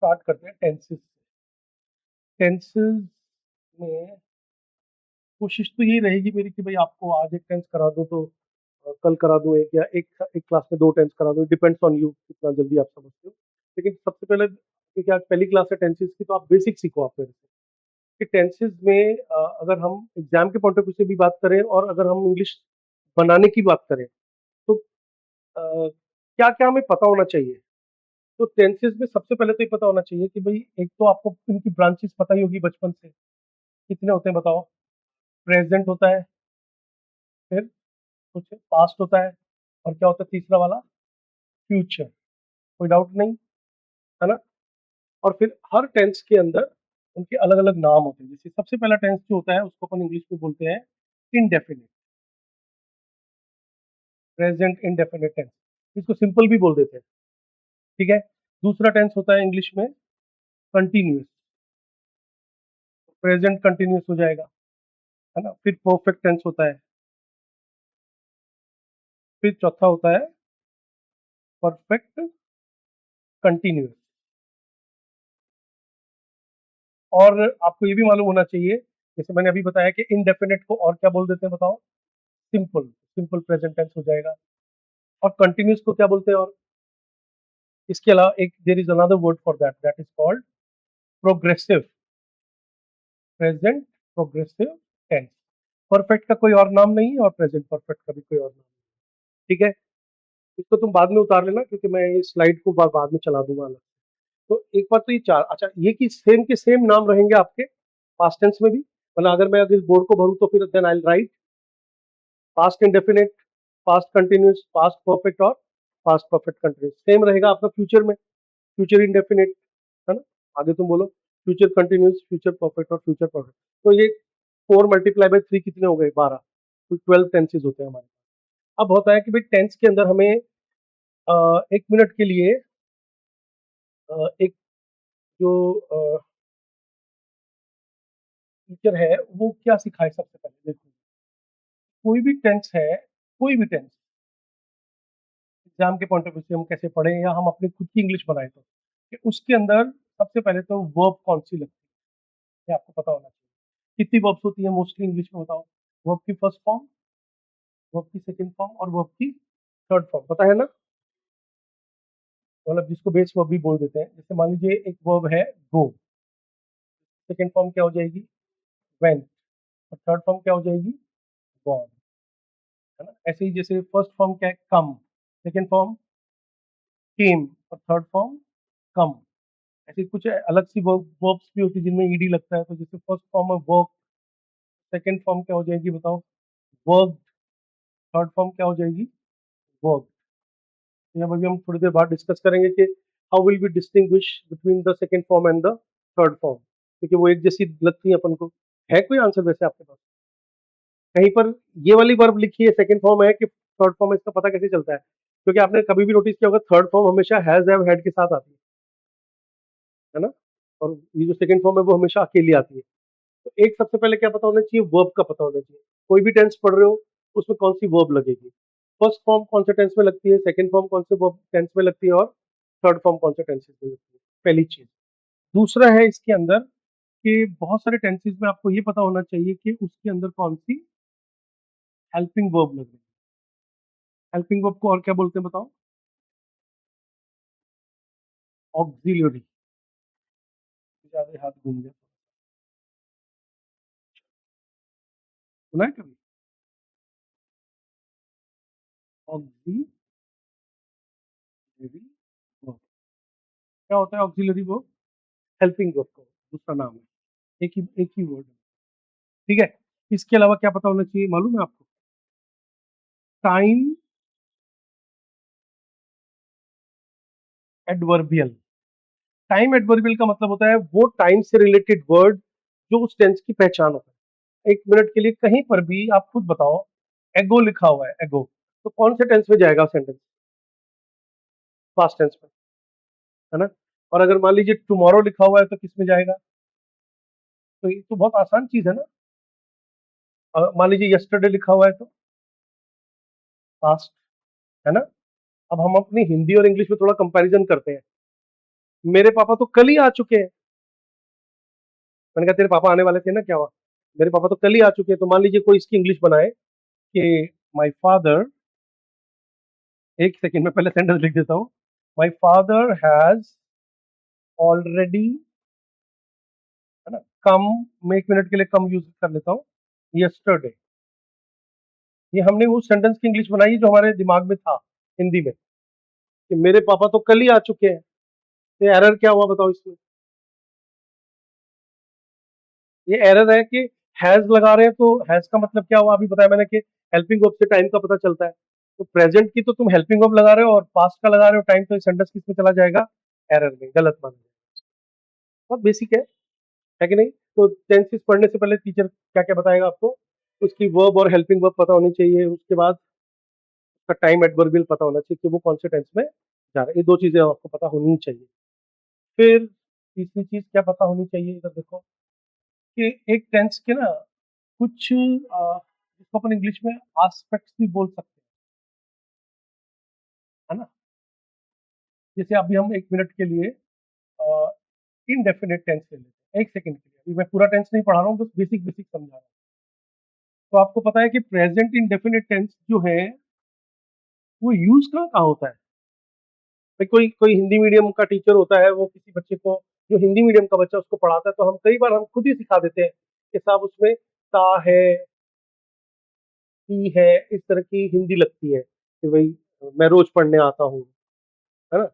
Start करते हैं tenses. Tenses में कोशिश तो यही रहेगी मेरी कि भाई आपको आज एक टेंस करा दूं तो कल करा दूं एक, या एक क्लास में 2 टेंस करा दूं, डिपेंड्स ऑन यू कितना जल्दी आप समझते हो। लेकिन सबसे पहले, क्योंकि आज पहली क्लास है टेंसेस की, तो आप बेसिक सीखो आप मेरे से कि टेंसेस में अगर हम एग्जाम के पॉइंट ऑफ व्यू से भी बात करें और अगर हम इंग्लिश बनाने की बात करें तो क्या क्या हमें पता होना चाहिए। तो टेंसेस में सबसे पहले तो ये पता होना चाहिए कि भाई एक तो आपको इनकी ब्रांचेस पता ही होगी बचपन से, कितने होते हैं बताओ। प्रेजेंट होता है, फिर कुछ पास्ट होता है, और क्या होता है तीसरा वाला, फ्यूचर। कोई डाउट नहीं, है ना। और फिर हर टेंस के अंदर उनके अलग अलग नाम होते हैं। जैसे सबसे पहला टेंस जो होता है उसको अपन इंग्लिश में बोलते हैं इनडेफिनिट, प्रेजेंट इंडेफिनिट टेंस, इसको सिंपल भी बोल देते हैं, ठीक है। दूसरा टेंस होता है इंग्लिश में कंटिन्यूस, प्रेजेंट कंटिन्यूस हो जाएगा, है ना। फिर परफेक्ट टेंस होता है, फिर चौथा होता है परफेक्ट कंटिन्यूस। और आपको ये भी मालूम होना चाहिए, जैसे मैंने अभी बताया कि इनडेफिनेट को और क्या बोल देते हैं बताओ, सिंपल, सिंपल प्रेजेंट टेंस हो जाएगा। और कंटिन्यूस को क्या बोलते हैं, और इसके अलावा एक there is another word for that, that is called progressive, present progressive tense. Perfect का कोई और नाम नहीं है और प्रेजेंट परफेक्ट का भी कोई और नाम नहीं है, ठीक है। इसको तुम बाद में उतार लेना क्योंकि मैं इस स्लाइड को बाद में चला दूंगा अलग। तो एक बार तो ये चार, अच्छा ये कि सेम के सेम नाम रहेंगे आपके पास्ट टेंस में भी। मतलब अगर मैं अगर इस बोर्ड को भरूं तो फिर then I write past indefinite, past continuous, past perfect और पास्ट परफेक्ट कंटिन्यूस। सेम रहेगा आपका फ्यूचर में, फ्यूचर इंडेफिनिट, है ना। आगे तुम बोलो फ्यूचर कंटिन्यूस, फ्यूचर परफेक्ट और फ्यूचर परफेक्ट। तो ये 4 मल्टीप्लाई बाय 3 कितने हो गए, 12। तो 12 टेंसेज होते हैं हमारे। अब होता है कि भाई टेंस के अंदर हमें 1 मिनट के लिए एक जो टीचर है वो क्या सिखाए। सबसे पहले देखो, कोई भी टेंस है, कोई भी टेंस एग्जाम के पॉइंट ऑफ व्यू से हम कैसे पढ़े या हम अपनी खुद की इंग्लिश बनाए तो कि उसके अंदर सबसे पहले तो वर्ब कौन सी लगती है ये आपको पता होना चाहिए। कितनी वर्ब्स होती है मोस्टली इंग्लिश में बताओ। वर्ब की फर्स्ट फॉर्म, वर्ब की सेकंड फॉर्म और वर्ब की थर्ड फॉर्म, पता है ना। मतलब जिसको बेस वर्ब भी बोल देते हैं। जैसे मान लीजिए एक वर्ब है गो, सेकंड फॉर्म क्या हो जाएगी, वेंट, और थर्ड फॉर्म क्या हो जाएगी, गॉन, है ना। ऐसे ही जैसे फर्स्ट फॉर्म क्या है, कम, सेकंड फॉर्म केम और थर्ड फॉर्म कम। ऐसी कुछ अलग सी वर्ब्स भी होती है जिनमें ईडी लगता है। तो जैसे फर्स्ट फॉर्म है वर्क, सेकंड फॉर्म क्या हो जाएगी बताओ, वर्क, थर्ड फॉर्म क्या हो जाएगी, वर्क। यहाँ पर भी हम थोड़ी देर बाद डिस्कस करेंगे कि how will be distinguish between the second form and the third form, क्योंकि वो एक जैसी लगती है अपन को। है कोई आंसर वैसे आपके पास कहीं पर ये वाली वर्ब लिखी है सेकंड फॉर्म है कि थर्ड फॉर्म है, इसका पता कैसे चलता है। क्योंकि आपने कभी भी नोटिस किया होगा थर्ड फॉर्म हमेशा हैज हैव हैड के साथ आती है ना। और ये जो सेकंड फॉर्म है वो हमेशा अकेली आती है। तो एक सबसे पहले क्या पता होना चाहिए, वर्ब का पता होना चाहिए। कोई भी टेंस पढ़ रहे हो उसमें कौन सी वर्ब लगेगी, फर्स्ट फॉर्म कौन से टेंस में लगती है, सेकंड फॉर्म कौन से वर्ब टेंस में लगती है और थर्ड फॉर्म कौन से टेंसेस में लगती है, पहली चीज। दूसरा है इसके अंदर कि बहुत सारे टेंसेस में आपको ये पता होना चाहिए कि उसके अंदर कौन सी हेल्पिंग वर्ब लग रही है। हेल्पिंग वर्ब को और क्या बोलते हैं बताओ, ऑक्सिलरी। ज्यादा हाथ घूम गया, सुना है कभी ऑक्सिलरी वर्ब? क्या होता है ऑक्सिलरी वर्ब, हेल्पिंग वर्ब का दूसरा नाम है, एक ही वर्ड है, ठीक है। इसके अलावा क्या पता होना चाहिए मालूम है आपको, टाइम एडवर्बियल। टाइम एडवर्बियल का मतलब होता है वो टाइम से रिलेटेड वर्ड जो उस टेंस की पहचान होता है। 1 मिनट के लिए कहीं पर भी आप खुद बताओ, एगो लिखा हुआ है, एगो, तो कौन से टेंस में जाएगा सेंटेंस, पास्ट टेंस में, है ना। और अगर मान लीजिए टुमारो लिखा हुआ है तो किस में जाएगा। तो ये तो बहुत आसान चीज है ना। मान लीजिए यस्टरडे लिखा हुआ है तो पास्ट, है ना। अब हम अपनी हिंदी और इंग्लिश में थोड़ा कंपैरिजन करते हैं। मेरे पापा तो कल ही आ चुके हैं। मैंने कहा तेरे पापा आने वाले थे ना, क्या हुआ? मेरे पापा तो कल ही आ चुके हैं। तो मान लीजिए कोई इसकी इंग्लिश बनाए कि माय फादर, एक सेकंड में पहले सेंटेंस लिख देता हूँ। माय फादर हैज ऑलरेडी, है ना, कम, मैं 1 मिनट के लिए कम यूज कर लेता हूँ, यस्टरडे। ये हमने उस सेंटेंस की इंग्लिश बनाई जो हमारे दिमाग में था हिंदी में, कि मेरे पापा तो कल ही आ चुके हैं। तो एरर क्या हुआ बताओ इसमें? ये एरर है कि हैज लगा रहे हैं, तो हैज का मतलब क्या हुआ? अभी बताया मैंने कि हेल्पिंग वर्ब से टाइम का पता चलता है। तो प्रेजेंट की तो तुम हेल्पिंग वर्ब लगा रहे हो और पास्ट का लगा रहे हो टाइम, तो सेंटेंस किस में चला जाएगा? एरर में, गलत माना जाएगा। बहुत बेसिक है कि नहीं? तो टेंसेस पढ़ने से पहले टीचर क्या क्या बताएगा आपको? उसकी वर्ब और हेल्पिंग वर्ब पता होनी चाहिए, उसके बाद उसका टाइम एडवर्बियल पता होना चाहिए कि वो कौन से टेंस में जा रहा है। ये 2 चीजें आपको पता होनी चाहिए। फिर तीसरी चीज क्या पता होनी चाहिए, इधर देखो, कि एक टेंस के ना कुछ जिसको अपन इंग्लिश में एस्पेक्ट्स भी बोल सकते हैं, है ना? जैसे अभी हम 1 मिनट के लिए इनडेफिनेट टेंस ले लेते हैं, 1 सेकंड के लिए। अभी मैं पूरा टेंस नहीं पढ़ा रहा हूँ, बस बेसिक बेसिक समझा रहा हूँ। तो आपको पता है कि प्रेजेंट इंडेफिनेट टेंस जो है वो यूज कहाँ कहाँ होता है? भाई कोई कोई हिंदी मीडियम का टीचर होता है, वो किसी बच्चे को, जो हिंदी मीडियम का बच्चा उसको पढ़ाता है, तो हम कई बार हम खुद ही सिखा देते हैं कि साहब उसमें ता है, ती है, इस तरह की हिंदी लगती है कि भाई मैं रोज पढ़ने आता हूँ, है ना?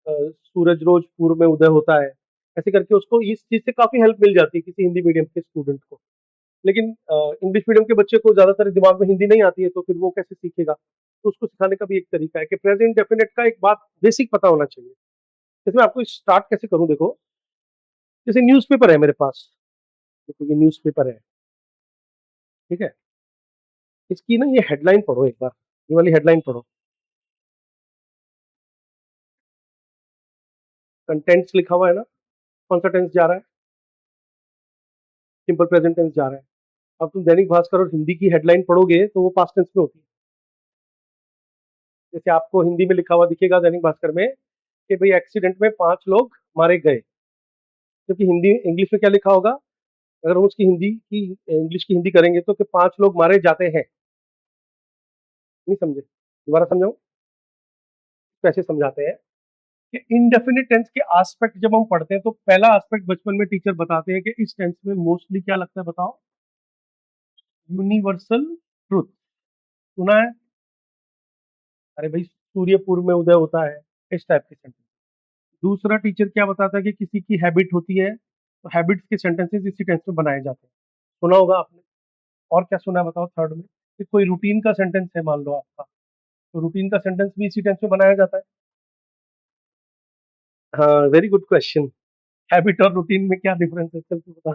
सूरज रोज पूर्व में उदय होता है। ऐसे करके उसको इस चीज से काफी हेल्प मिल जाती है किसी हिंदी मीडियम के स्टूडेंट को। लेकिन इंग्लिश मीडियम के बच्चे को ज्यादातर दिमाग में हिंदी नहीं आती है, तो फिर वो कैसे सीखेगा? तो उसको सिखाने का भी एक तरीका है कि प्रेजेंट डेफिनेट का एक बात बेसिक पता होना चाहिए। इसमें आपको स्टार्ट कैसे करूं, देखो, जैसे न्यूज़पेपर है मेरे पास, देखो ये न्यूज़पेपर है, ठीक है? इसकी ना ये हेडलाइन पढ़ो एक बार, ये वाली हेडलाइन पढ़ो। कंटेंट्स लिखा हुआ है ना? कौन सा टेंस जा रहा है? सिंपल प्रेजेंट टेंस जा रहा है। अब तुम दैनिक भास्कर और हिंदी की हेडलाइन पढ़ोगे तो वो पास्ट टेंस में होती है। जैसे आपको हिंदी में लिखा हुआ दिखेगा दैनिक भास्कर में कि भाई एक्सीडेंट में 5 लोग मारे गए, क्योंकि हिंदी इंग्लिश में क्या लिखा होगा? अगर हम उसकी हिंदी की इंग्लिश की हिंदी करेंगे तो कि 5 लोग मारे जाते हैं। नहीं समझे? दोबारा समझाऊं? कैसे समझाते हैं कि इनडेफिनिट टेंस के एस्पेक्ट जब हम पढ़ते हैं तो पहला एस्पेक्ट बचपन में टीचर बताते हैं कि इस टेंस में मोस्टली क्या लगता है, बताओ? Universal truth. सुना है? अरे भाई सूर्य पूर्व में उदय होता है, इस टाइप के सेंटेंस। दूसरा टीचर क्या बताता है कि किसी की हैबिट होती है, तो हैबिट्स के सेंटेंसेस इसी टेंस में बनाए जाते हैं। सुना होगा आपने। और क्या सुना है बताओ थर्ड में? कि कोई रूटीन का सेंटेंस है मान लो आपका, तो रूटीन का सेंटेंस भी इसी टेंस में बनाया जाता है। हाँ, वेरी गुड क्वेश्चन। हैबिट और रूटीन में क्या डिफरेंस है, चल तू बता।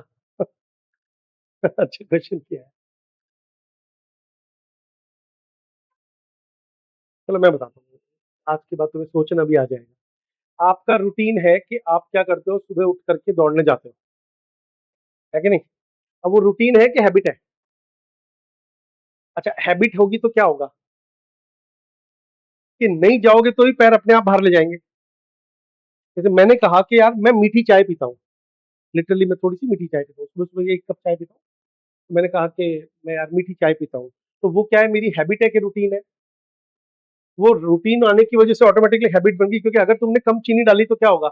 अच्छा क्वेश्चन किया है। चलो मैं बताता हूँ, आज की बात तुम्हें सोचना भी आ जाएगा। आपका रूटीन है कि आप क्या करते हो, सुबह उठ करके दौड़ने जाते हो, है कि नहीं? अब वो रूटीन है कि हैबिट है? अच्छा, हैबिट होगी तो क्या होगा? कि नहीं जाओगे तो ही पैर अपने आप बाहर ले जाएंगे। जैसे मैंने कहा कि यार मैं मीठी चाय पीता हूँ, लिटरली मैं थोड़ी सी मीठी चाय पीता हूँ, सुबह सुबह 1 कप चाय पीता हूँ। तो मैंने कहा कि मैं यार मीठी चाय पीता हूँ, तो वो क्या है, मेरी हैबिट है कि रूटीन है? वो रूटीन आने की वजह से ऑटोमेटिकली हैबिट बन गई, क्योंकि अगर तुमने कम चीनी डाली तो क्या होगा?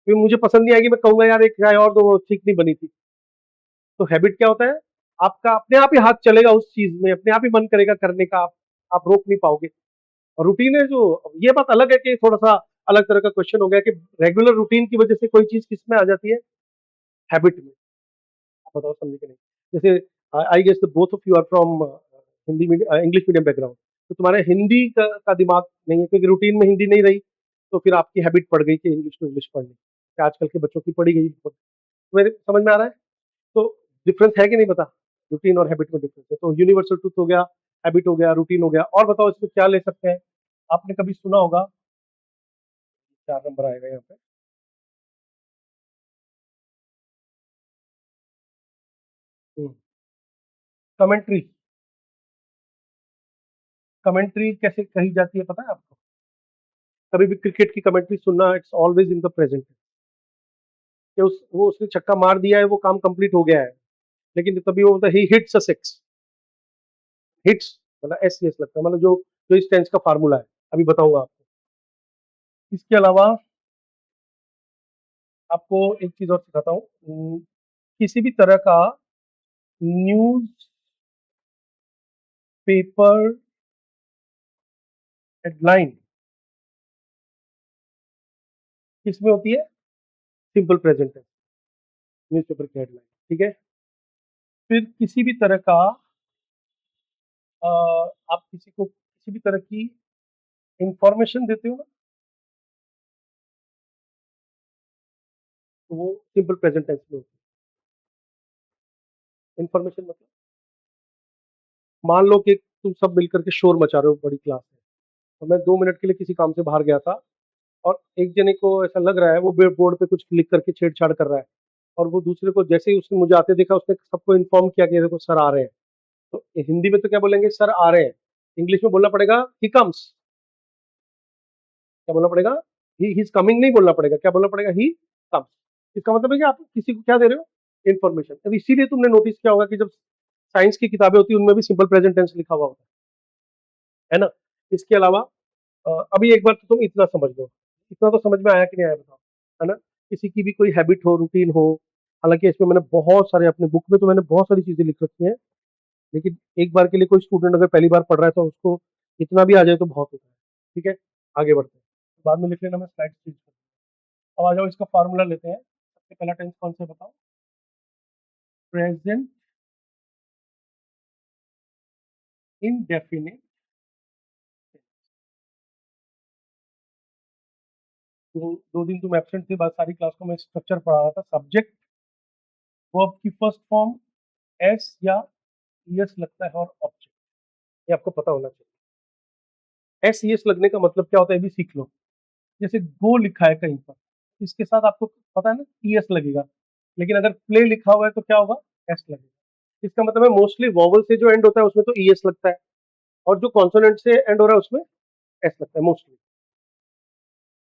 फिर मुझे पसंद नहीं आएगी, मैं कहूंगा यार एक चाय और दो, वो ठीक नहीं बनी थी। तो हैबिट क्या होता है? आपका अपने आप ही हाथ चलेगा उस चीज में, अपने आप ही मन करेगा करने का, आप रोक नहीं पाओगे। और रूटीन है जो, ये बात अलग है कि थोड़ा सा अलग तरह का क्वेश्चन हो गया कि रेगुलर रूटीन की वजह से कोई चीज किस में आ जाती है? हैबिट में। आप बताओ समझे कि नहीं? जैसे I guess both of you are from Hindi medium English medium background, तो तुम्हारे हिंदी का दिमाग नहीं है, क्योंकि रूटीन में हिंदी नहीं रही, तो फिर आपकी हैबिट पड़ गई कि इंग्लिश टू इंग्लिश पढ़ने की, आजकल के बच्चों की पढ़ी गई। मेरे समझ में आ रहा है? तो डिफरेंस है कि नहीं पता? रूटीन और हैबिट में डिफरेंस है। तो यूनिवर्सल ट्रूथ हो गया, हैबिट हो गया, रूटीन हो गया। और बताओ इसमें क्या ले सकते हैं? आपने कभी सुना होगा, 4 नंबर आएगा यहाँ पे। कमेंट्री। कमेंट्री कैसे कही जाती है पता है आपको? कभी भी क्रिकेट की कमेंट्री सुनना, it's always in the present, कि उसने छक्का मार दिया है, वो काम कंप्लीट हो गया है। लेकिन तभी वो बोलता है he hits a six, hits मतलब एस सी एस लगता है, मतलब जो जो इस टेंस का फार्मूला है, अभी बताऊंगा आपको। इसके अलावा आपको एक चीज और सिखाता हूँ, किसी भी तरह का न्यूज पेपर हेडलाइन किसमें होती है? सिंपल प्रेजेंट टेंस, न्यूज़पेपर की हेडलाइन, ठीक है। फिर किसी भी तरह का आप किसी को किसी भी तरह की इंफॉर्मेशन देते हो ना, तो वो सिंपल प्रेजेंट टेंस में होती है। इंफॉर्मेशन मतलब मान लो कि तुम सब मिलकर के शोर मचा रहे हो बड़ी क्लास में, और मैं 2 मिनट के लिए किसी काम से बाहर गया था, और एक जने को ऐसा लग रहा है वो बोर्ड पे कुछ लिख करके छेड़छाड़ कर रहा है, और वो दूसरे को जैसे ही उसने मुझे आते देखा, उसने सबको इन्फॉर्म किया कि देखो सर आ रहे हैं। तो हिंदी में तो क्या बोलेंगे? सर आ रहे हैं। इंग्लिश में बोलना पड़ेगा ही कम्स। क्या बोलना पड़ेगा? ही इज कमिंग नहीं बोलना पड़ेगा, क्या बोलना पड़ेगा? He comes. इसका मतलब है कि आप किसी को क्या दे रहे हो? इन्फॉर्मेशन। अब इसीलिए तुमने नोटिस किया होगा कि जब साइंस की किताबें होती है उनमें भी सिंपल प्रेजेंट टेंस लिखा हुआ होता है ना। इसके अलावा अभी एक बार तो तुम इतना समझ लो, इतना तो समझ में आया कि नहीं आया बताओ, है ना। किसी की भी कोई हैबिट हो, रूटीन हो, हालांकि इसमें मैंने बहुत सारे अपने बुक में तो मैंने बहुत सारी चीजें लिख रखी हैं, लेकिन एक बार के लिए कोई स्टूडेंट अगर पहली बार पढ़ रहा है तो उसको इतना भी आ जाए तो बहुत होता है। ठीक है, आगे बढ़ते हैं, बाद में लिख लेना, मैं स्लाइड चेंज कर। अब आ जाओ, इसका फार्मूला लेते हैं। सबसे पहला टेंस कौन सा बताओ? Present indefinite. तो 2 दिन तुम एब्सेंट थे, बाद सारी क्लास को मैं स्ट्रक्चर पढ़ा रहा था। सब्जेक्ट वर्ब की फर्स्ट फॉर्म एस या ईएस लगता है, और ऑब्जेक्ट, ये आपको पता होना चाहिए। एस ईएस लगने का मतलब क्या होता है, ये भी सीख लो। जैसे गो लिखा है कहीं पर, इसके साथ आपको पता है ना ईएस लगेगा, लेकिन अगर प्ले लिखा हुआ है तो क्या होगा? एस लगेगा। इसका मतलब है मोस्टली वॉवल से जो एंड होता है उसमें तो ईएस लगता है, और जो कॉन्सोनेंट से एंड हो रहा है उसमें एस लगता है मोस्टली।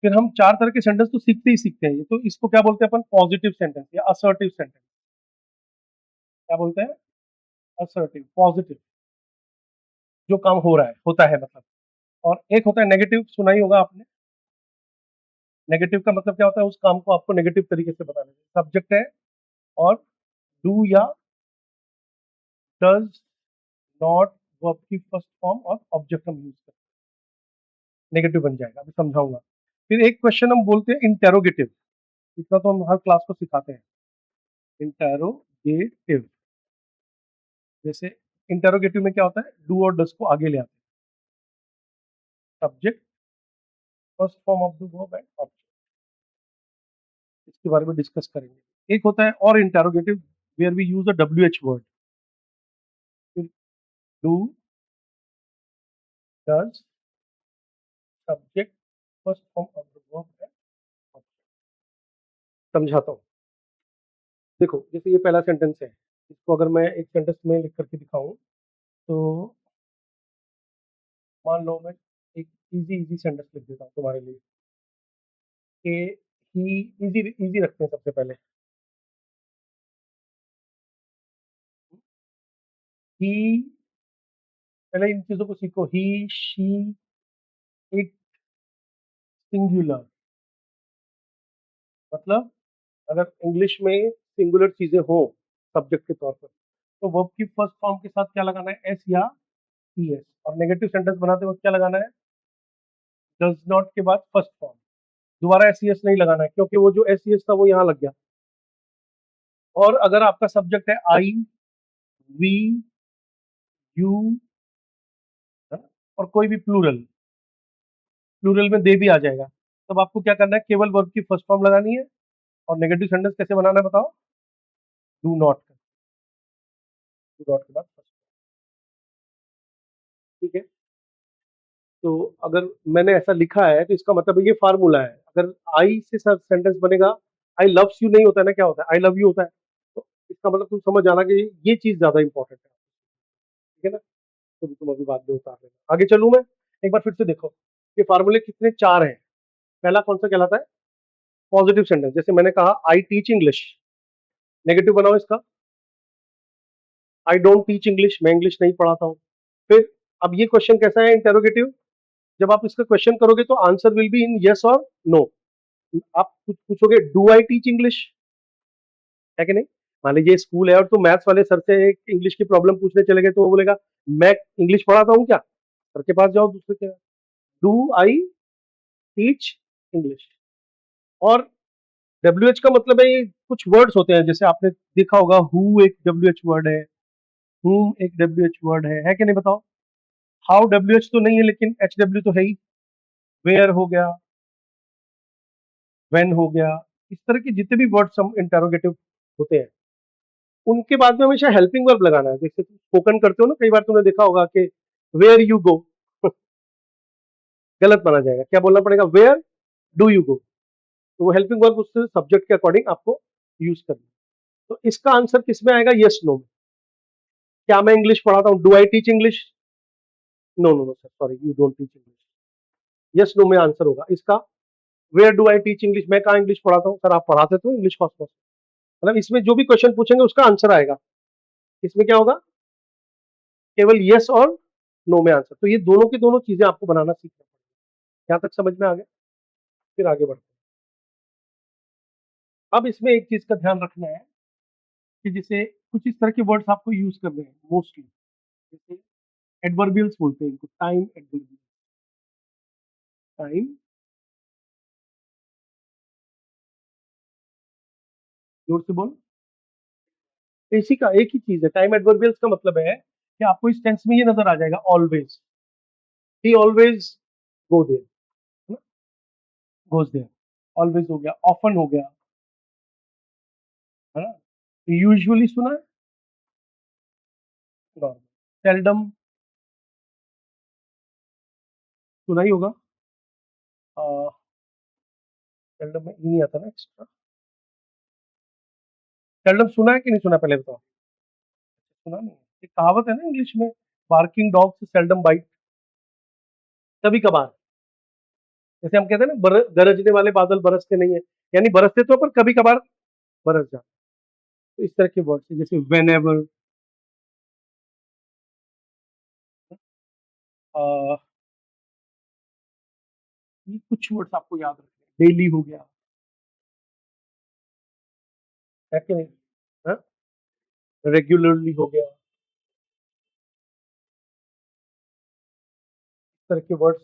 फिर हम 4 तरह के सेंटेंस तो सीखते ही सीखते हैं, तो इसको क्या बोलते हैं अपन? पॉजिटिव सेंटेंस या असर्टिव सेंटेंस। क्या बोलते हैं? असर्टिव, पॉजिटिव, जो काम हो रहा है, होता है मतलब। और एक होता है नेगेटिव, सुना ही होगा आपने। नेगेटिव का मतलब क्या होता है? उस काम को आपको नेगेटिव तरीके से बताना है। सब्जेक्ट है, और डू या डज नॉट वर्ब की फर्स्ट फॉर्म और ऑब्जेक्ट हम यूज करते हैं, नेगेटिव बन जाएगा, अभी समझाऊंगा। फिर एक क्वेश्चन हम बोलते हैं इंटेरोगेटिव, इतना तो हम हर क्लास को सिखाते हैं। इंटेरोगेटिव, जैसे इंटेरोगेटिव में क्या होता है? डू और डज को आगे ले आते हैं, subject first form of the verb and object. इसके बारे में डिस्कस करेंगे। एक होता है और interrogative, where we use a W H word. Do, does, subject first form of the verb and object. समझाता हूँ, देखो जैसे ये पहला सेंटेंस है, इसको अगर मैं एक सेंटेंस में लिख करके दिखाऊं, तो मान लो मैं एक इजी इजी सेंटेंस लिख देता हूँ तुम्हारे लिए, कि ही, इजी इजी रखते हैं सबसे पहले। ही, पहले इन चीजों को सीखो। ही, शी, इट, सिंगुलर, मतलब अगर इंग्लिश में सिंगुलर चीजें हो सब्जेक्ट के तौर पर, तो वर्ब की फर्स्ट फॉर्म के साथ क्या लगाना है? एस या टी एस। और नेगेटिव सेंटेंस बनाते वक्त क्या लगाना है? डज नॉट के बाद फर्स्ट फॉर्म, दोबारा एस सी एस नहीं लगाना है, क्योंकि वो जो एस सी एस था वो यहाँ लग गया। और अगर आपका सब्जेक्ट है आई, वी, यू, और कोई भी प्लूरल, प्लूरल में दे भी आ जाएगा, तब आपको क्या करना है? केवल वर्ब की फर्स्ट फॉर्म लगानी है। और नेगेटिव सेंटेंस कैसे बनाना है बताओ? डू नॉट, डू नॉट के बाद फर्स्ट। ठीक है, तो अगर मैंने ऐसा लिखा है तो इसका मतलब ये फार्मूला है। अगर आई से सेंटेंस बनेगा, आई लव्स यू नहीं होता है ना, क्या होता है? आई लव यू होता है। तो इसका मतलब तुम समझ जाना कि ये चीज ज्यादा इंपॉर्टेंट है। ठीक है ना, तो तुम अभी बाद में उतार लेना। आगे चलूं मैं, एक बार फिर से देखो। ये फार्मूले कितने? 4 हैं। पहला कौन सा कहलाता है? Positive sentence. जैसे मैंने कहा आई टीच इंग्लिश, नेगेटिव बनाओ इसका, आई डोंट टीच इंग्लिश, मैं इंग्लिश नहीं पढ़ाता हूँ। फिर अब ये क्वेश्चन कैसा है? इंटेरोगेटिव। जब आप इसका क्वेश्चन करोगे तो answer will be in yes और नो। आप कुछ पूछोगे डू आई टीच इंग्लिश, है कि नहीं? मान लीजिए स्कूल है और तो मैथ्स वाले सर से एक इंग्लिश की प्रॉब्लम पूछने चले गए, तो वो बोलेगा मैं इंग्लिश पढ़ाता हूँ क्या? सर के पास जाओ दूसरे के। Do I teach English. और डब्ल्यू एच का मतलब है ये कुछ वर्ड्स होते हैं, जैसे आपने देखा होगा हु एक डब्ल्यू एच वर्ड है, हुम एक डब्ल्यू एच वर्ड है कि नहीं? बताओ। हाउ डब्ल्यू एच तो नहीं है, लेकिन एच डब्ल्यू तो है ही। वेयर हो गया, व्हेन हो गया, इस तरह के जितने भी वर्ड्स हम इंटेरोगेटिव होते हैं, उनके बाद में हमेशा हेल्पिंग वर्ब लगाना है। जैसे तुम स्पोकन करते हो ना, कई बार तुमने देखा होगा कि वेयर यू गो गलत माना जाएगा, क्या बोलना पड़ेगा? Where do you go. तो वो हेल्पिंग वर्ब उससे सब्जेक्ट के अकॉर्डिंग आपको यूज करना है। तो इसका आंसर किस में आएगा? यस नो में। क्या मैं इंग्लिश पढ़ाता हूँ? Do I teach English? No no no sir, sorry, you don't teach English. Yes no में आंसर होगा इसका। Where do I teach English, मैं कहाँ इंग्लिश पढ़ाता हूँ? सर आप पढ़ाते तो इंग्लिश कॉस्मोस। मतलब इसमें जो भी क्वेश्चन पूछेंगे उसका आंसर आएगा। इसमें क्या होगा? केवल यस और नो में आंसर। तो ये दोनों की दोनों चीजें आपको बनाना सीखना पड़ेगा। यहाँ तक समझ में आ गया? फिर आगे बढ़ते हैं। अब इसमें एक चीज का ध्यान रखना है कि जैसे कुछ इस तरह के वर्ड्स आपको यूज करने हैं मोस्टली। जैसे एडवर्बियल्स बोलते हैं इनको, टाइम एडवर्बियल। टाइम, जोर से बोल। इसी का एक ही चीज है, टाइम एडवर्बियल्स का मतलब है कि आपको इस टेंस में ये नजर आ जाएगा always, he always go there, है ना? गोज देयर, ऑलवेज हो गया, ऑफन हो गया, है ना? यूजुअली सुना है, नॉर्मल, सेल्डम सुना ही होगा। सेल्डम में ई नहीं आता ना एक्स्ट्रा। सेल्डम सुना है कि नहीं सुना, पहले बताओ। सुना नहीं है? एक कहावत है ना इंग्लिश में, बार्किंग डॉग्स सेल्डम बाइट। कभी कभार, जैसे हम कहते हैं ना गरजने वाले बादल बरसते नहीं है, यानी बरसते तो पर कभी कभार बरस जाते। तो इस तरह के वर्ड्स हैं, जैसे वेन एवर, ये कुछ वर्ड्स आपको याद रखने। डेली हो गया, है कि नहीं? रेगुलरली हो गया। इस तरह के वर्ड्स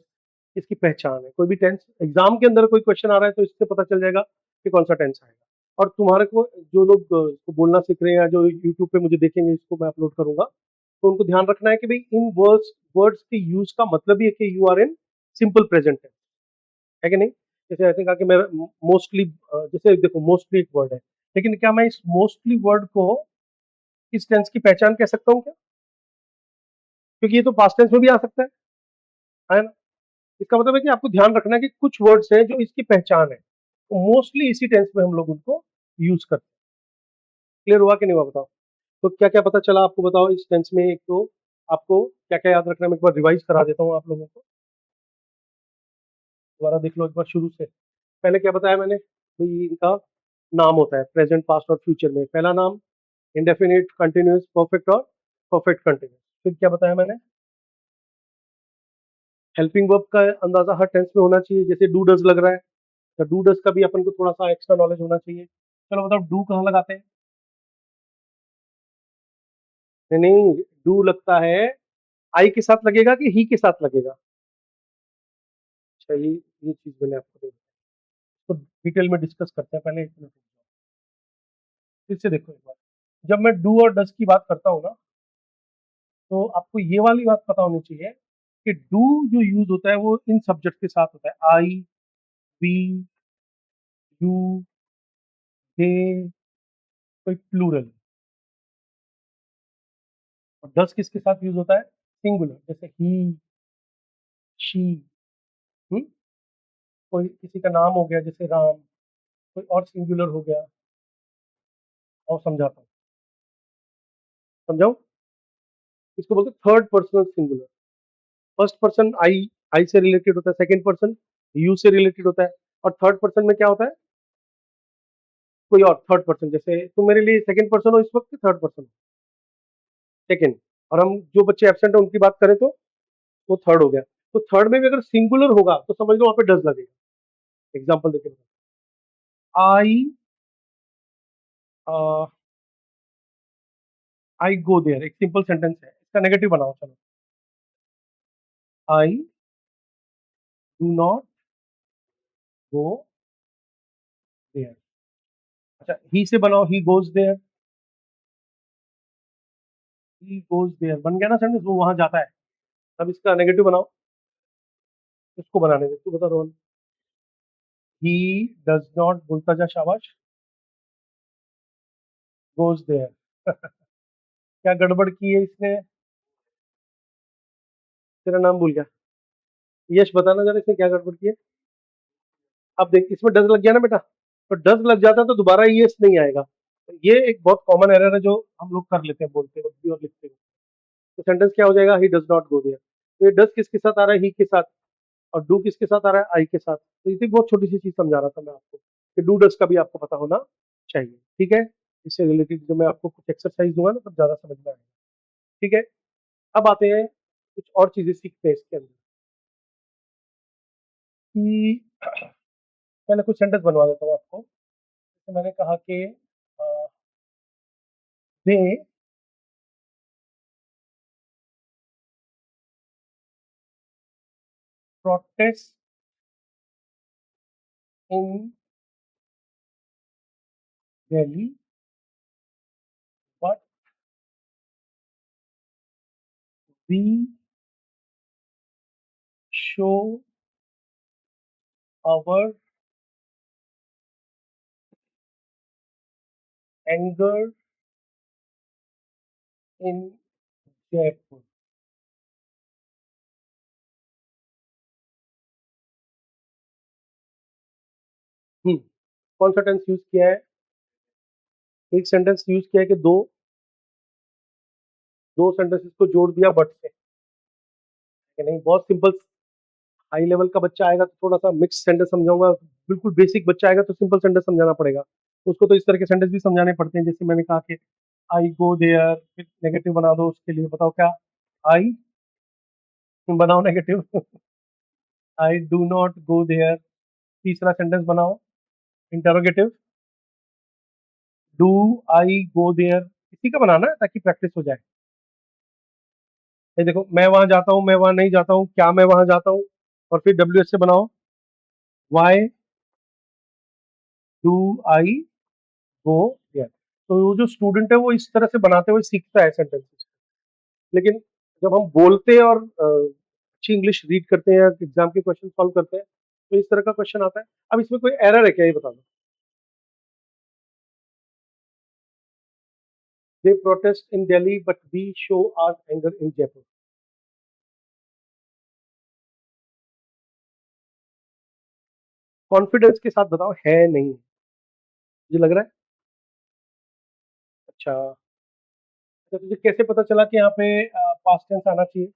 इसकी पहचान है। कोई भी टेंस एग्जाम के अंदर कोई क्वेश्चन आ रहा है तो इससे पता चल जाएगा कि कौन सा टेंस आएगा। और तुम्हारे को जो लोग इसको बोलना सीख रहे हैं या जो यूट्यूब पे मुझे देखेंगे, इसको मैं अपलोड करूंगा, तो उनको ध्यान रखना है कि भाई इन वर्ड्स वर्ड्स के यूज का मतलब ही है कि you are in simple present tense, है कि नहीं? जैसे ऐसे कहा कि मैं मोस्टली, जैसे देखो मोस्टली एक वर्ड है, लेकिन क्या मैं इस मोस्टली वर्ड को इस टेंस की पहचान कह सकता हूँ क्या? क्योंकि ये तो पास्ट टेंस में भी आ सकता है ना? इसका मतलब है कि आपको ध्यान रखना है कि कुछ वर्ड्स हैं जो इसकी पहचान है, तो मोस्टली इसी टेंस में हम लोग उनको यूज करते हैं। क्लियर हुआ कि नहीं हुआ, बताओ। तो क्या क्या पता चला आपको, बताओ इस टेंस में? एक तो आपको क्या क्या याद रखना है, मैं एक बार रिवाइज करा देता हूँ आप लोगों को। दोबारा देख लो एक बार शुरू से। पहले क्या बताया मैंने? भाई इनका नाम होता है प्रेजेंट, पास्ट और फ्यूचर में। पहला नाम इंडेफिनिट, कंटिन्यूस, परफेक्ट और परफेक्ट कंटिन्यूस। फिर क्या बताया मैंने? हेल्पिंग वर्ब का अंदाजा हर टेंस में होना चाहिए। जैसे डू डज लग रहा है, तो डू डज का भी अपन को थोड़ा सा एक्स्ट्रा नॉलेज होना चाहिए। चलो बताओ डू कहाँ लगाते हैं? नहीं नहीं, डू लगता है आई के साथ लगेगा कि ही के साथ लगेगा? अच्छा, ये चीज मैंने आपको देखी, तो डिटेल में डिस्कस करते हैं। पहले एक मिनट फिर से देखो एक बार। जब मैं डू और डज की बात करता हूँ ना, तो आपको ये वाली बात पता होनी चाहिए कि डू जो यूज होता है वो इन सब्जेक्ट के साथ होता है, आई, वी, यू, दे, कोई प्लूरल। और डज किसके साथ यूज होता है? सिंगुलर, जैसे ही, शी। कोई किसी का नाम हो गया जैसे राम, कोई और सिंगुलर हो गया। और समझाता हूँ, समझाओ। इसको बोलते हैं third personal singular. First person I I से रिलेटेड होता है, सेकंड पर्सन यू से रिलेटेड होता है, और थर्ड पर्सन में क्या होता है, कोई और थर्ड पर्सन, जैसे तुम मेरे लिए सेकंड पर्सन हो इस वक्त, थर्ड पर्सन सेकंड, और हम जो बच्चे एब्सेंट है उनकी बात करें तो वो थर्ड हो गया। तो थर्ड में भी अगर सिंगुलर होगा तो समझ लो वहां पे डज लगेगा। एग्जाम्पल देखिए, आई आई गो देयर, एक सिंपल सेंटेंस है, इसका नेगेटिव बनाओ चलो। I do not go there. अच्छा, ही से बनाओ, he goes there, he goes there बन गया ना सेंटेंस, वो वहां जाता है। अब इसका नेगेटिव बनाओ, इसको बनाने दे, तू बता रोहन। ही डज नॉट, बोलता जा शाबाश, गोज देयर। क्या गड़बड़ की है इसने, तेरा नाम भूल गया, यश बताना जरा इसने क्या गड़बड़ की है। अब देख इसमें डज लग गया ना बेटा, तो डज लग जाता है तो दोबारा यस नहीं आएगा। तो ये एक बहुत कॉमन एरर है जो हम लोग कर लेते हैं बोलते वक्त भी और लिखते वक्त। तो सेंटेंस क्या हो जाएगा, he does not go there. तो ये डज किसके साथ आ रहा है, ही के साथ, और डू किसके साथ आ रहा है, आई के साथ। तो इसी बहुत छोटी सी चीज समझा रहा था मैं आपको कि डू डज का भी आपको पता होना चाहिए, ठीक है। इससे रिलेटेड जो मैं आपको कुछ एक्सरसाइज दूंगा ना तब ज्यादा समझ में आएगा, ठीक है। अब आते हैं कुछ और चीजें सीखते हैं इसके अंदर, कि पहले कुछ सेंटेंस बनवा देता हूँ आपको। जैसे मैंने कहा कि they protest in Delhi but we show our anger in Jaipur. कौन सा टेंस यूज किया है, एक सेंटेंस यूज किया है कि दो दो सेंटेंसेस को जोड़ दिया बट से, कि नहीं, बहुत सिंपल। हाई लेवल का बच्चा आएगा तो थोड़ा सा मिक्स सेंटेंस समझाऊंगा, बिल्कुल बेसिक बच्चा आएगा तो सिंपल सेंटेंस समझाना पड़ेगा। उसको तो इस तरह के सेंटेंस भी समझाने पड़ते हैं, जैसे मैंने कहा कि आई गो देयर, फिर नेगेटिव बना दो उसके लिए, बताओ क्या, आई बनाओ negative. I do not go there. तीसरा सेंटेंस बनाओ interrogative, do I go there, इसी का बनाना है ताकि प्रैक्टिस हो जाए। ये देखो, मैं वहां जाता हूँ, मैं वहां नहीं जाता हूँ, क्या मैं वहां जाता हूँ, और फिर डब्ल्यू एस से बनाओ, why do I go there. तो वो जो स्टूडेंट है वो इस तरह से बनाते हुए सीखता है सेंटेंसेस। लेकिन जब हम बोलते हैं और अच्छी इंग्लिश रीड करते हैं, एग्जाम के क्वेश्चन सॉल्व करते हैं, तो इस तरह का क्वेश्चन आता है। अब इसमें कोई एरर है क्या, ये बता दो। They protest in Delhi but we show our anger in Jaipur. Confidence के साथ बताओ, है नहीं, मुझे लग रहा है। अच्छा, तो तुझे कैसे पता चला कि यहाँ पे पास्ट टेंस आना चाहिए।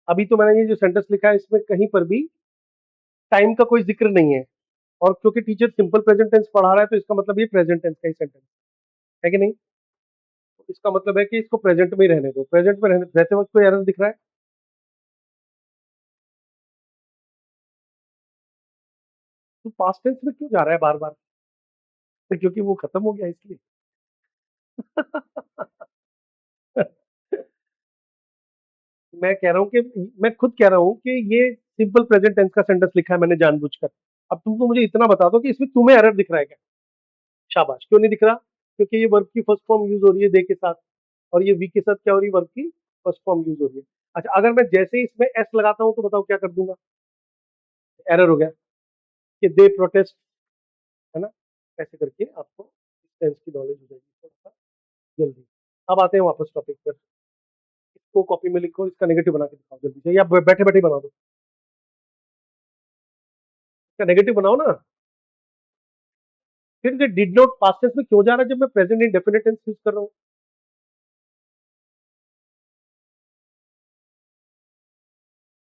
अभी तो मैंने ये जो सेंटेंस लिखा है इसमें कहीं पर भी टाइम का कोई जिक्र नहीं है, और क्योंकि टीचर सिंपल प्रेजेंट टेंस पढ़ा रहा है तो इसका मतलब ये प्रेजेंट टेंस का ही सेंटेंस है कि नहीं। तो इसका मतलब है कि इसको प्रेजेंट में ही रहने दो, प्रेजेंट में रहते वक्त कोई एरर दिख रहा है। तो पास्ट टेंस में क्यों जा रहा है बार बार, तो क्योंकि वो खत्म हो गया इसलिए। मैं कह रहा हूँ कि मैं खुद कह रहा हूँ कि ये सिंपल प्रेजेंट टेंस का सेंटेंस लिखा है मैंने जानबूझकर। अब तुम तो मुझे इतना बता दो कि इसमें तुम्हें एरर दिख रहा है क्या। शाबाश, क्यों नहीं दिख रहा, क्योंकि ये वर्ब की फर्स्ट फॉर्म यूज हो रही है दे के साथ, और ये वी के साथ क्या हो रही है, वर्ब की फर्स्ट फॉर्म यूज हो रही है। अच्छा, अगर मैं जैसे ही इसमें एस लगाता हूँ तो बताओ क्या कर दूंगा, एरर हो गया, कि दे प्रोटेस्ट, है ना। ऐसे करके आपको टेंस की नॉलेज हो जाएगी थोड़ा सा जल्दी। अब आते हैं वापस टॉपिक पर, इसको कॉपी में लिखो, इसका नेगेटिव बना के दिखाओ जल्दी से, या बैठे बैठे बना दो, इसका नेगेटिव बनाओ ना। फिर डिड नॉट पास्ट टेंस में क्यों जा रहा है जब मैं प्रेजेंट इंडेफिनिट टेंस यूज कर रहा हूँ।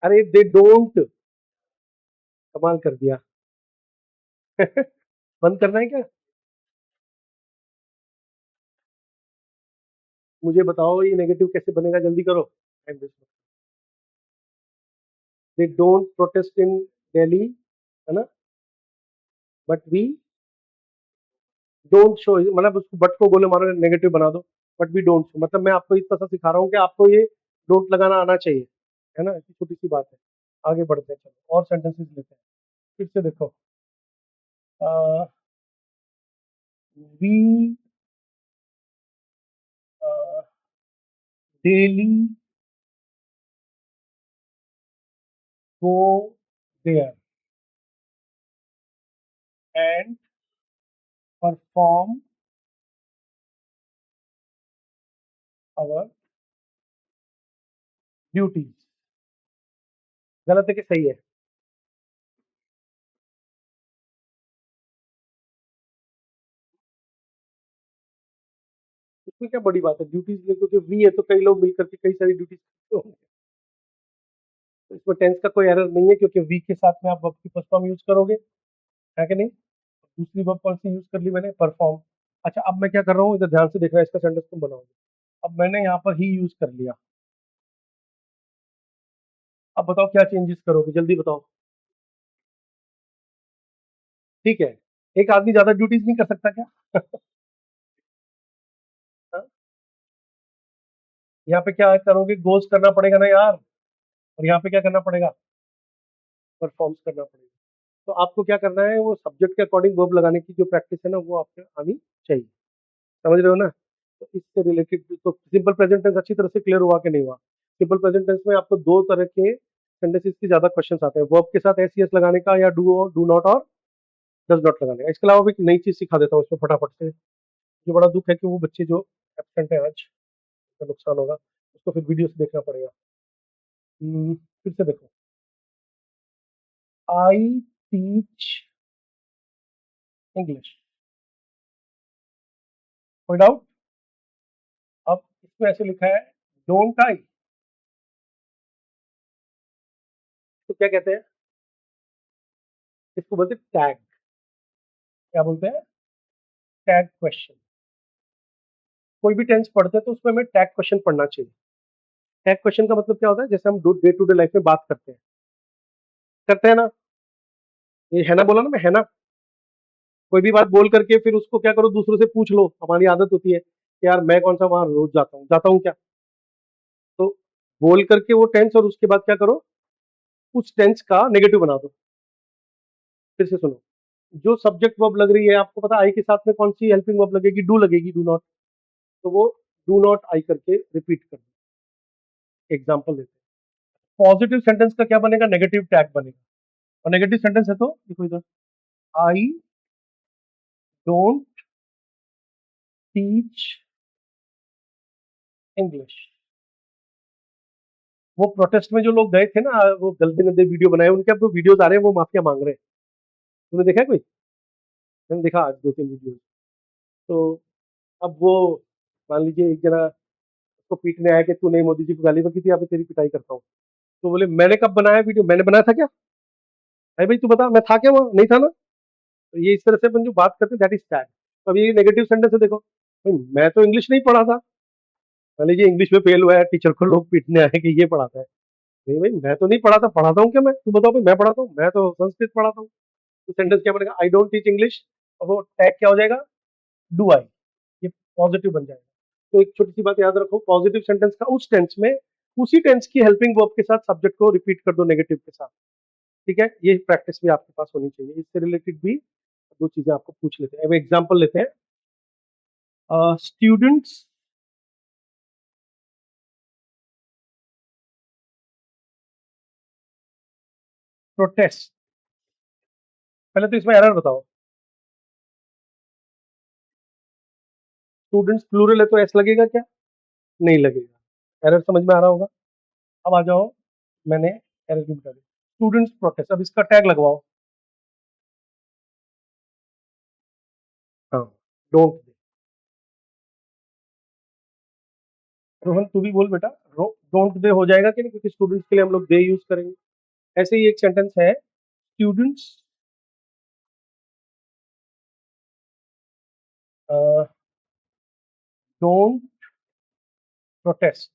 अरे दे डोंट, कमाल कर दिया। बंद करना है क्या? मुझे बताओ ये नेगेटिव कैसे बनेगा, जल्दी करो। They don't protest in Delhi, है ना, बट वी डोंट शो, मतलब उसको बट को गोले मारो, नेगेटिव बना दो, बट वी डोंट शो, मतलब मैं आपको इतना सा सिखा रहा हूँ कि आपको ये डोंट लगाना आना चाहिए, है ना, इतनी छोटी सी बात है। आगे बढ़ते हैं, चलो और सेंटेंसेस लेते हैं। फिर से देखो, we daily go there and perform our duties. गलत है कि सही है? उसमें क्या बड़ी बात है ड्यूटीज में, क्योंकि वी है तो कई लोग मिलकर के कई सारी ड्यूटीज होंगे, तो इसमें टेंस का कोई एरर नहीं है, क्योंकि वी के साथ में आप वर्ब की फर्स्ट फॉर्म यूज करोगे, है कि नहीं। दूसरी वर्ब कौन सी यूज कर ली मैंने, परफॉर्म। अच्छा अब मैं क्या कर रहा हूँ, इधर ध्यान से देखना, इसका सेंटेंस तुम बनाओगे। अब मैंने यहाँ पर ही यूज कर लिया, अब बताओ क्या चेंजेस करोगे, जल्दी बताओ। ठीक है, एक आदमी ज्यादा ड्यूटीज नहीं कर सकता क्या? हाँ? यहाँ पे क्या करोगे, गोज करना पड़ेगा ना यार, और यहाँ पे क्या करना पड़ेगा, परफॉर्म्स करना पड़ेगा। तो आपको क्या करना है, वो सब्जेक्ट के अकॉर्डिंग वर्ब लगाने की जो प्रैक्टिस है ना, वो आपको आनी चाहिए, समझ रहे हो ना। तो इससे रिलेटेड तो सिंपल प्रेजेंट टेंस अच्छी तरह से क्लियर हुआ कि नहीं हुआ। सिंपल प्रेजेंट टेंस में आपको दो तरह के सेंटेंसेस की ज्यादा क्वेश्चन आते हैं, वर्ब के साथ एस यस लगाने का, या डू नॉट और डज नॉट लगाने का। इसके अलावा भी एक नई चीज सिखा देता हूँ इसमें फटाफट से। जो बड़ा दुख है कि वो बच्चे जो एबसेंट है आज, उसका नुकसान होगा, उसको फिर वीडियो से देखना पड़ेगा। फिर से देखो, आई टीच इंग्लिश, कोई डाउट? अब इसमें ऐसे लिखा है डोंट आई, तो क्या कहते हैं, इसको बोलते हैं टैग। क्या बोलते हैं, टैग क्वेश्चन। कोई भी टेंस पढ़ते हैं तो उसमें हमें टैग क्वेश्चन पढ़ना चाहिए। टैग क्वेश्चन का मतलब क्या होता है, जैसे हम डे टू डे लाइफ में बात करते हैं ना, ये है ना बोला ना मैं, है ना, कोई भी बात बोल करके फिर उसको क्या करो, दूसरों से पूछ लो, हमारी आदत होती है कि यार मैं कौन सा वहां रोज जाता हूँ क्या, तो बोल करके वो टेंस, और उसके बाद क्या करो, उस टेंस का नेगेटिव बना दो। फिर से सुनो, जो सब्जेक्ट वर्ब लग रही है, आपको पता आई के साथ में कौन सी हेल्पिंग वर्ब लगेगी, डू लगेगी, डू नॉट, तो वो डू नॉट आई करके रिपीट कर दो। एग्जाम्पल देते हैं, पॉजिटिव सेंटेंस का क्या बनेगा, नेगेटिव टैग बनेगा, और नेगेटिव सेंटेंस है तो देखो इधर, आई डोंट टीच इंग्लिश। वो प्रोटेस्ट में जो लोग गए थे ना, वो गंदे गंदे वीडियो बनाए, उनके अब वीडियोज आ रहे हैं, वो माफिया मांग रहे हैं। तुमने देखा है कोई? मैंने देखा आज दो तीन वीडियो। तो अब वो, मान लीजिए एक जना उसको पीटने आया कि तूने मोदी जी को गाली बकी थी, अभी तेरी पिटाई करता हूँ। तो बोले मैंने कब बनाया वीडियो, मैंने बनाया था क्या? अरे भाई तू बता, मैं था क्या वहाँ, नहीं था ना। तो ये इस तरह से अपन जो बात करते हैं, दैट इज टैग। अब ये नेगेटिव सेंटेंस है, देखो भाई मैं तो इंग्लिश नहीं पढ़ा था, मान लीजिए इंग्लिश में फेल हुआ है, टीचर को लोग पीटने आए कि ये पढ़ाता है। नहीं भाई मैं तो नहीं पढ़ा था, पढ़ाता हूँ क्या मैं, तू बताओ भाई, मैं पढ़ाता हूँ, मैं तो संस्कृत पढ़ाता हूँ। तो सेंटेंस क्या बनेगा, आई डोंट टीच इंग्लिश, और वो टैग क्या हो जाएगा, डू आई, ये पॉजिटिव बन जाएगा। तो एक छोटी सी बात याद रखो, पॉजिटिव सेंटेंस का उस टेंस में उसी टेंस की हेल्पिंग वर्ब के साथ सब्जेक्ट को रिपीट कर दो नेगेटिव के साथ। ठीक है, ये प्रैक्टिस भी आपके पास होनी चाहिए। इससे रिलेटेड भी दो चीजें आपको पूछ लेते हैं। अब एग्जांपल लेते हैं, स्टूडेंट्स प्रोटेस्ट। पहले तो इसमें एरर बताओ, स्टूडेंट्स प्लूरल है तो एस लगेगा क्या? नहीं लगेगा, एरर समझ में आ रहा होगा। अब आ जाओ, मैंने एरर भी बता दी, स्टूडेंट्स प्रोटेस्ट, अब इसका टैग लगवाओ। हाँ, डोंट। रोहन तू भी बोल बेटा, डोंट दे हो जाएगा कि नहीं, क्योंकि स्टूडेंट्स के लिए हम लोग दे यूज करेंगे। ऐसे ही एक सेंटेंस है, स्टूडेंट्स डोंट प्रोटेस्ट,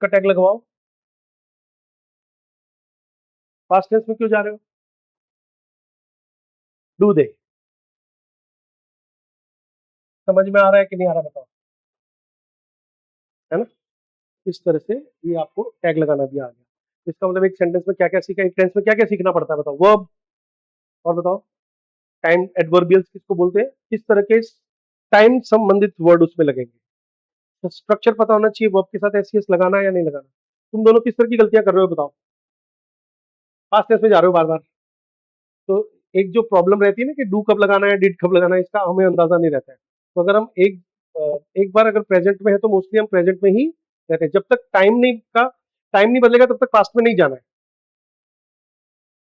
का टैग लगवाओ। पास्ट टेंस में क्यों जा रहे हो? Do they. समझ में आ रहा है कि नहीं आ रहा बताओ, है ना? इस तरह से ये आपको टैग लगाना भी आ गया। इसका मतलब एक सेंटेंस में क्या क्या सीखा, एक टेंस में क्या क्या सीखना पड़ता है बताओ। वर्ब, और बताओ टाइम एडवर्बियल्स किसको बोलते हैं, किस तरह के टाइम संबंधित वर्ड उसमें लगेंगे। तो स्ट्रक्चर पता होना चाहिए, वर्ब के साथ एस लगाना है या नहीं लगाना। तुम दोनों किस तरह की गलतियां कर रहे हो बताओ, पास्ट टेंस में जा रहे हो बार बार। तो एक जो प्रॉब्लम रहती है ना कि डू कब लगाना है, डिड कब लगाना है, इसका हमें अंदाजा नहीं रहता है। तो अगर हम एक बार अगर प्रेजेंट में है तो मोस्टली हम प्रेजेंट में ही रहते हैं, जब तक टाइम नहीं बदलेगा तब तक पास्ट में नहीं जाना है।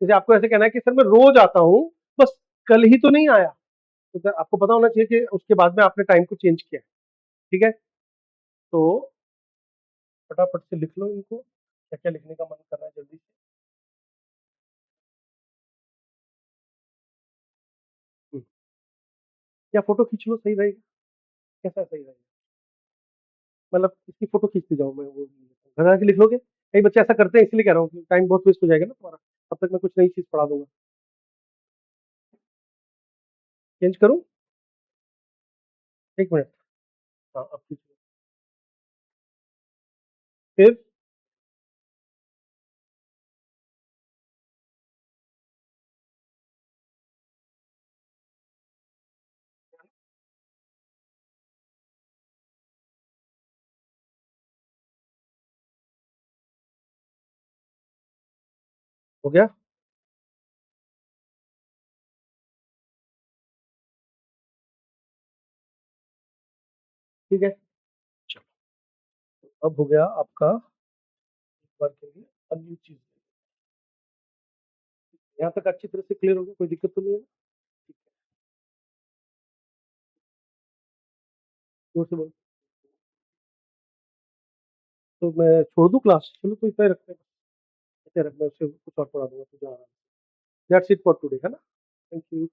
जैसे आपको ऐसे कहना है कि सर मैं रोज आता हूँ, बस कल ही तो नहीं आया, तो सर आपको पता होना चाहिए कि उसके बाद में आपने टाइम को चेंज किया है। ठीक है, तो फटाफट से लिख लो इनको, क्या क्या लिखने का मन कर रहा है जल्दी से। या फोटो खींच लो, सही रहेगा। कैसा सही रहेगा, मतलब इसकी फोटो खींचते जाओ, मैं वो घर आके लिख लोगे। कई बच्चे ऐसा करते हैं, इसलिए कह रहा हूँ कि टाइम बहुत वेस्ट हो जाएगा ना तुम्हारा, तब तक मैं कुछ नई चीज पढ़ा दूंगा। चेंज करूँ? एक मिनट। हाँ अब खींच लो। फिर हो गया। ठीक है, चलो अब हो गया आपका एक बार के लिए अगली चीज। यहाँ तक अच्छी तरह से क्लियर हो गया, कोई दिक्कत तो नहीं है? ठीक है, जोर से बोलो। तो मैं छोड़ दूँ क्लास? चलो तो इतना ही रखते हैं, इतना रख, मैं उससे कुछ और पढ़ा दूंगा तुझे आराम से। दैट्स इट फॉर टुडे, है ना? Thank you.